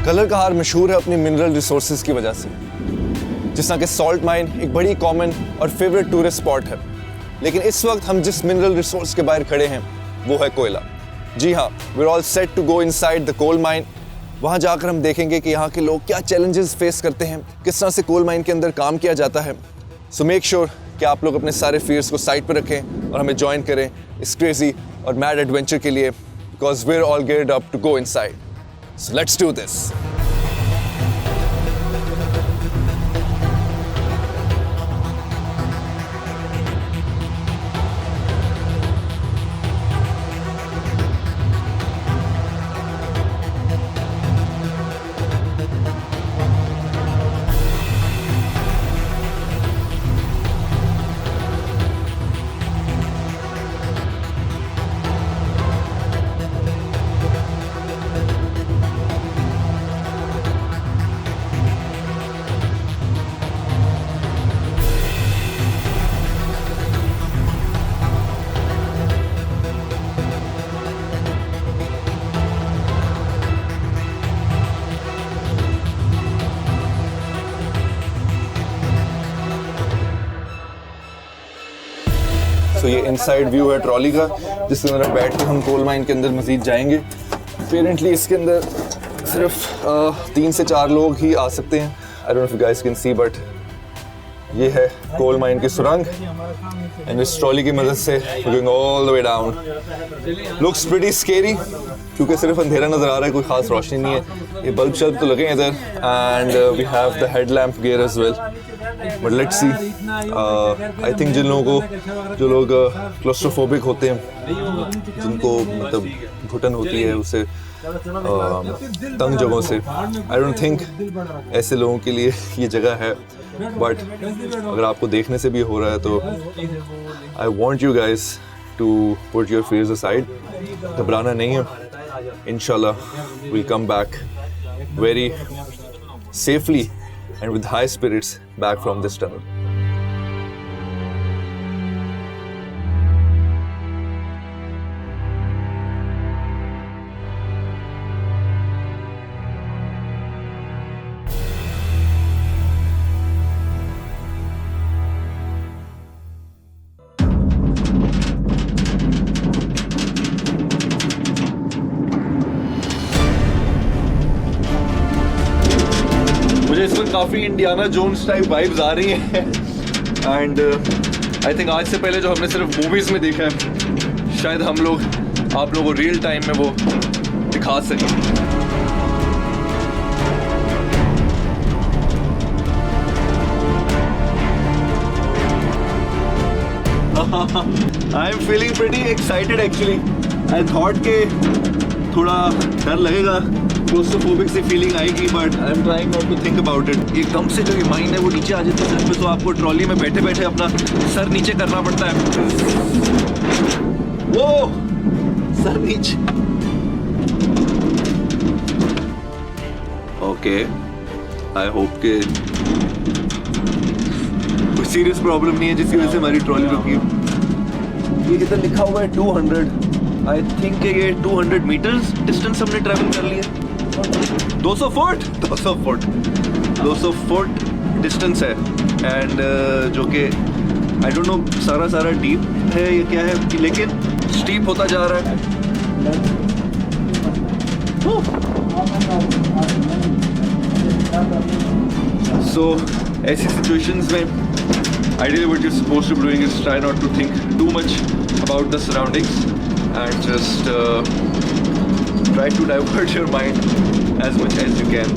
Colour कहार मशहूर है अपनी मिनरल रिसोर्सेज की वजह से, जिस तरह के सॉल्ट माइन एक बड़ी कॉमन और फेवरेट टूरिस्ट स्पॉट है। लेकिन इस वक्त हम जिस मिनरल रिसोर्स के बाहर खड़े हैं वो है कोयला। जी हाँ, we are all set to go inside the coal mine. वहाँ जाकर हम देखेंगे कि यहाँ के लोग क्या चैलेंजेस फेस करते हैं, किस तरह से कोल माइन के अंदर काम किया जाता है। सो मेक श्योर कि आप लोग अपने सारे फियर्स को साइड पर रखें और हमें ज्वाइन करें इस क्रेजी और मैड एडवेंचर के लिए, because we are all geared up to go inside. So let's do this. तो ये इनसाइड व्यू है ट्रॉली का, जिसके अंदर बैठ के हम कोल माइन के अंदर मजीद जाएंगे। अपेरेंटली इसके अंदर सिर्फ 3 से 4 लोग ही आ सकते हैं। I don't know if you guys can see, but ये है कोल माइन की सुरंग एंड इस ट्रॉली की मदद से going all the way down. Looks pretty scary क्योंकि सिर्फ अंधेरा नजर आ रहा है, कोई खास रोशनी नहीं है। ये बल्ब शल्ब तो लगे हैं इधर and we have the headlamp gear as well, but let's see. I think जिन लोगों को, जो लोग क्लोस्ट्रोफोबिक होते हैं, जिनको मतलब घुटन होती है उससे तंग जगहों से, आई डोंट थिंक ऐसे लोगों के लिए ये जगह है। बट अगर आपको देखने से भी हो रहा है तो I want you guys to put your fears aside. घबराना नहीं है, इंशाल्लाह we'll come back very safely and with high spirits back from this tunnel. मुझे इसमें काफ़ी इंडियाना जोन्स टाइप वाइब्स आ रही हैं एंड आई थिंक आज से पहले जो हमने सिर्फ मूवीज़ में देखा है, शायद हम लोग आप लोगों को रियल टाइम में वो दिखा सकें। I am feeling pretty excited actually. I thought के थोड़ा डर लगेगा, क्लोस्ट्रोफोबिक सी फीलिंग आएगी, but I am trying not to think about it. एकदम से जो ये माइंड है वो नीचे आ जाती है, तो आपको ट्रॉली में बैठे बैठे अपना सर नीचे करना पड़ता है। वो सर नीचे। ओके, आई होप के कोई सीरियस प्रॉब्लम नहीं है जिसकी वजह से हमारी ट्रॉली रुकी। ये कितना लिखा हुआ है 200, आई थिंक ये 200 मीटर्स डिस्टेंस हमने ट्रैवल कर लिया। 200 फुट डिस्टेंस है एंड जो कि आई डोंट नो सारा डीप है ये क्या है, लेकिन स्टीप होता जा रहा है। सो ऐसी सिचुएशंस में ideally what you're supposed to be doing is try not to think too much about the surroundings and just try to divert your mind as much as you can.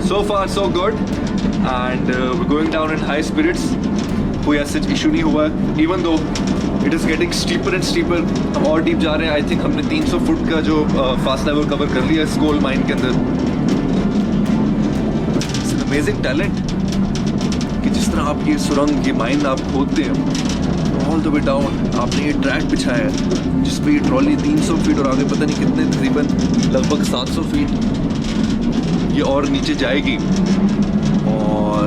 So far so good and we're going down in high spirits. कोई ऐसा issue नहीं हुआ, even though it is getting steeper and steeper. हम और deep जा रहे हैं। I think हमने 300 फुट का जो फास्ट लेवल कवर कर लिया इस कोल माइन के अंदर। It's an amazing talent कि जिस तरह आप ये सुरंग, ये माइन आप खोदते हैं ऑल द वे डाउन, आपने ये ट्रैक बिछाया है जिस पे ये ट्रॉली 300 फीट और आगे पता नहीं कितने, तकरीबन लगभग 700 फीट ये और नीचे जाएगी। और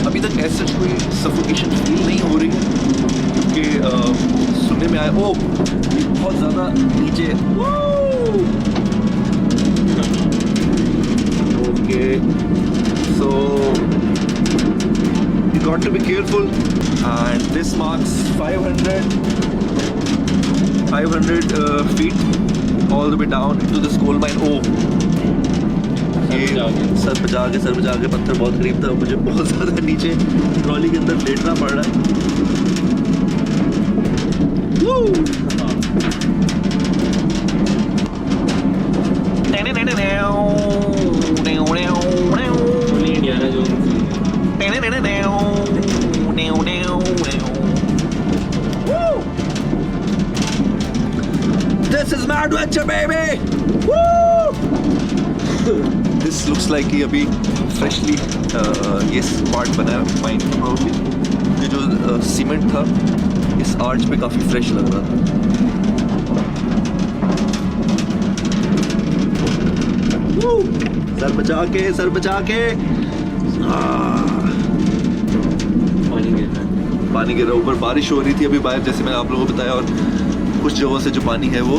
अभी तक ऐसा कोई सफोकेशन फील नहीं हो रही क्योंकि सुनने में आया ओ बहुत ज़्यादा नीचे Okay, so you got to be careful, and this marks 500 feet all the way down into this coal mine. Oh, ये सर बचा के पत्थर बहुत करीब था, मुझे बहुत ज़्यादा नीचे ट्रॉली के अंदर लेटना पड़ रहा है। This is my adventure, baby! Woo! This looks like कि अभी freshly ये पार्ट बना है माइन का probably। ये जो सीमेंट था इस आर्च पे काफ़ी फ्रेश लग रहा था। सर बचा के पानी गिर रहा है ऊपर, बारिश हो रही थी अभी बाहर, जैसे मैंने आप लोगों को बताया, और कुछ जगहों से जो पानी है वो,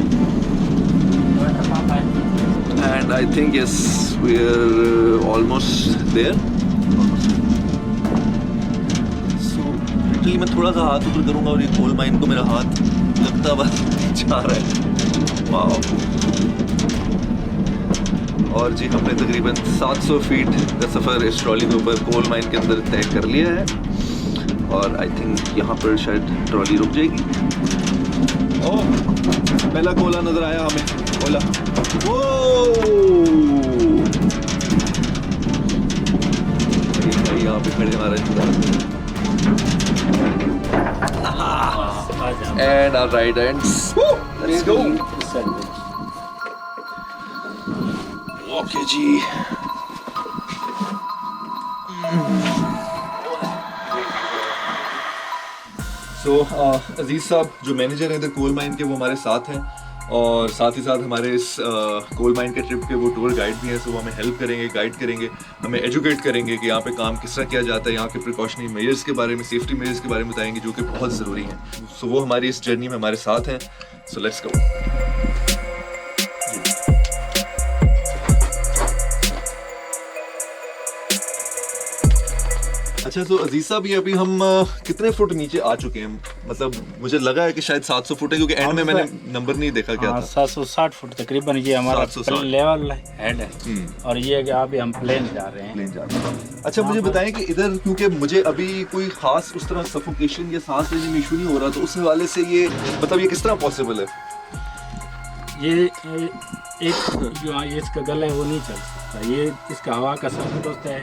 and I think yes we are almost there. So literally मैं थोड़ा सा हाथ ऊपर करूंगा और ये कोल माइन को मेरा हाथ लगता हुआ जा रहा है। वाओ। और जी हमने तकरीबन 700 फीट का सफ़र इस ट्रॉली के ऊपर कोल माइन के अंदर तय कर लिया है, और आई थिंक यहाँ पर शायद ट्रॉली रुक जाएगी। ओह, पहला कोला नजर आया हमें, कोला। यहाँ पे खड़े हमारे and our ride ends. Let's go. Okay जी। सो अजीज साहब जो मैनेजर हैं इधर कोल माइन के, वो हमारे साथ हैं, और साथ ही साथ हमारे इस कोल माइन के ट्रिप के वो टूर गाइड भी हैं। सो वो हमें हेल्प करेंगे, गाइड करेंगे, हमें एजुकेट करेंगे कि यहाँ पे काम किस तरह किया जाता है, यहाँ के प्रिकॉशनरी मेजर्स के बारे में, सेफ्टी मेजर्स के बारे में बताएंगे जो कि बहुत ज़रूरी हैं। सो वो हमारी इस जर्नी में हमारे साथ हैं। So let's go. अच्छा, तो अजीज साहब ये अभी हम कितने फुट नीचे आ चुके हैं? मतलब मुझे लगा है कि शायद 700 फुट है, क्योंकि एंड में मैंने नंबर नहीं देखा क्या था। 760 फुट तकरीबन ये हमारा लेवल हेड है, और ये कि अभी हम प्लेन जा रहे हैं। अच्छा, मुझे बताएं कि इधर, क्योंकि मुझे अभी कोई खास उस तरह सफोकेशन या सांस लेने में इशू नहीं हो रहा, तो उस हवाले से ये मतलब ये किस तरह पॉसिबल है? ये एक जो इसका गला है वो नहीं चल सकता, ये इसका हवा का सर्किट होता है,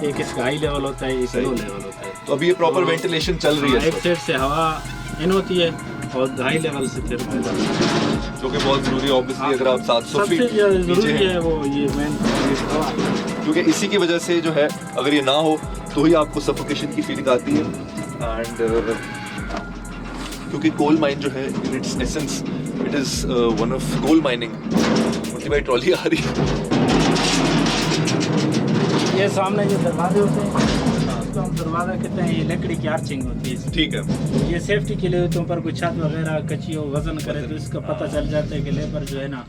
एक इसका हाई लेवल होता है, एक लो लेवल होता है। तो अभी ये प्रॉपर वेंटिलेशन चल रही है, एक साइड से हवा इन होती है और हाई लेवल से फिर जो कि बहुत जरूरी है ऑब्वियसली। अगर आप 700 फीट जरूरी है वो ये मेन हवा, क्योंकि इसी की वजह से जो है अगर ये ना हो तो ही आपको सफोकेशन की फीलिंग आती है। एंड क्योंकि कोल माइन जो है in its essence it is one of coal mining. उनकी भाई ट्रॉली आ रही है। ये सामने जो दरवाजे होते हैं उसको हम दरवाजा कहते हैं, ये लकड़ी की आर्चिंग होती है। ठीक है, ये सेफ्टी के लिए होते हैं, ऊपर कोई छत वगैरह कच्ची हो वजन करे तो इसका पता चल जाता है कि लेबर जो है ना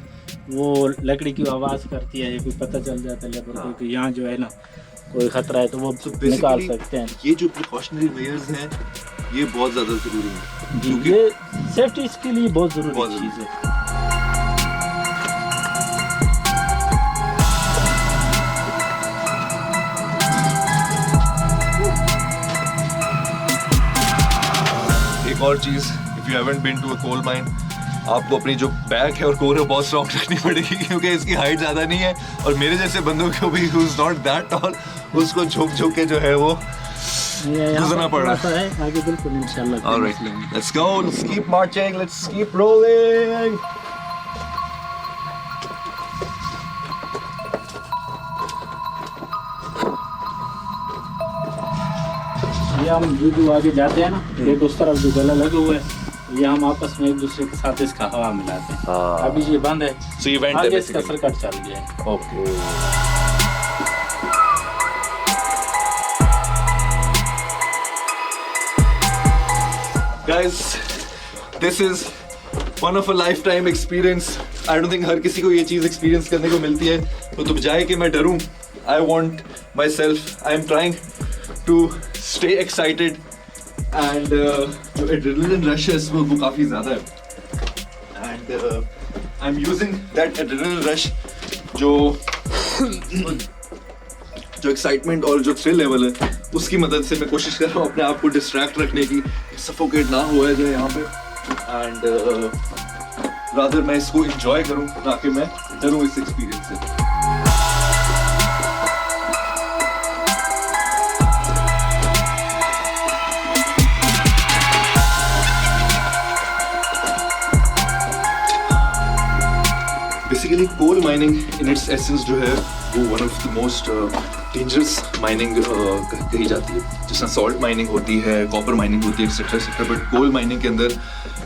वो लकड़ी की आवाज़ करती है, कोई पता चल जाता है लेबर को कि यहाँ जो है ना कोई खतरा है, तो वो निकाल सकते हैं। ये जो प्रिकॉशनरी मेजर्स हैं ये बहुत ज़्यादा ज़रूरी है, क्योंकि ये सेफ्टी इसके लिए बहुत ज़रूरी चीज़ है। एक और चीज़, if you haven't been to a coal mine, आपको अपनी जो बैक है और कोर है बहुत स्ट्रॉन्ग रखनी पड़ेगी, क्योंकि इसकी हाइट ज़्यादा नहीं है, और मेरे जैसे बंदों को भी who is not that toll उसको झुक के जो है वो गुजरना पड़ रहा है। आगे बिल्कुल इंशाल्लाह। Alright, let's go, let's keep marching, let's keep rolling. ये हम जो आगे जाते हैं ना, एक उस तरफ जो गला लगे हुए है, ये हम आपस में एक दूसरे के साथ इसका हवा मिलाते हैं। अभी ये बंद है, सो ये वेंट है, आगे इसका सर्किट चल गया है। Okay, guys, this is one of a lifetime experience. I don't think हर किसी को ये चीज़ एक्सपीरियंस करने को मिलती है, तो तुम जाए कि मैं डरूं I want myself, I'm trying to stay excited and जो adrenaline rush है इसमें वो काफ़ी ज़्यादा है and I'm using that adrenaline rush जो एक्साइटमेंट और जो थ्रिल लेवल है उसकी मदद से मैं कोशिश कर रहा हूँ अपने आप को डिस्ट्रैक्ट रखने की, सफोकेट ना हुआ जाए यहाँ पे एंड रादर मैं इसको एंजॉय करूँ ना कि मैं डरूँ इस एक्सपीरियंस से। Basically coal mining in its essence जो है वो one of the most dangerous mining कही जाती है। जिसमें सॉल्ट माइनिंग होती है, कॉपर माइनिंग होती है, etcetera etcetera, but coal mining के अंदर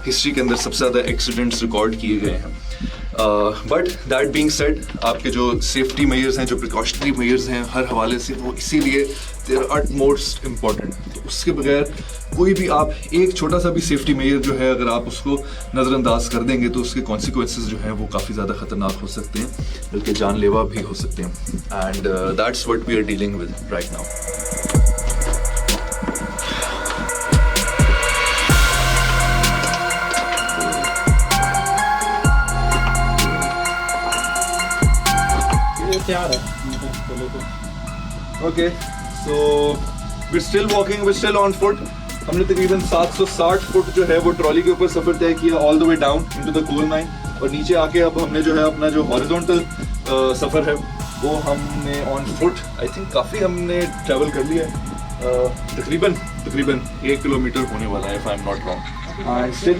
हिस्ट्री के अंदर सबसे ज़्यादा एक्सीडेंट्स रिकॉर्ड किए गए हैं। बट दैट बीइंग सेड, आपके जो सेफ्टी मेजर्स हैं, जो प्रिकॉशनरी मेजर्स हैं हर हवाले से, वो इसीलिए दे आर मोस्ट इम्पॉर्टेंट। तो उसके बगैर कोई भी आप एक छोटा सा भी सेफ्टी मेजर जो है अगर आप उसको नज़रअंदाज कर देंगे तो उसके कॉन्सिक्वेंसेस जो हैं वो काफ़ी ज़्यादा ख़तरनाक हो सकते हैं, बल्कि जानलेवा भी हो सकते हैं। And that's what we are dealing with right now. तैयार है okay, so we still walking, we still on foot. हमने तकरीबन 760 फुट जो है वो ट्रॉली के ऊपर सफ़र तय किया all the way down into the coal mine, और नीचे आके अब हमने जो है अपना जो हॉरिजॉन्टल सफ़र है वो हमने ऑन फुट आई थिंक काफ़ी हमने ट्रैवल कर लिया है। तकरीबन 1 किलोमीटर होने वाला है if I am not wrong. Still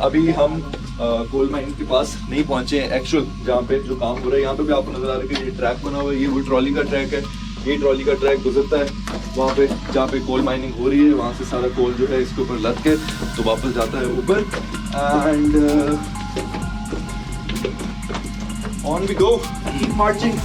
अभी हम कोल माइन के पास नहीं पहुंचे हैं एक्चुअल जहाँ पे जो काम हो रहा है। यहाँ पे भी आपको नजर आ रहा है कि ये ट्रैक बना हुआ है, ये वो ट्रॉली का ट्रैक है, ये ट्रॉली का ट्रैक गुजरता है वहाँ पे जहाँ पे कोल माइनिंग हो रही है। वहाँ से सारा कोल जो है इसके ऊपर लद के तो वापस जाता है ऊपर and on we go, keep marching.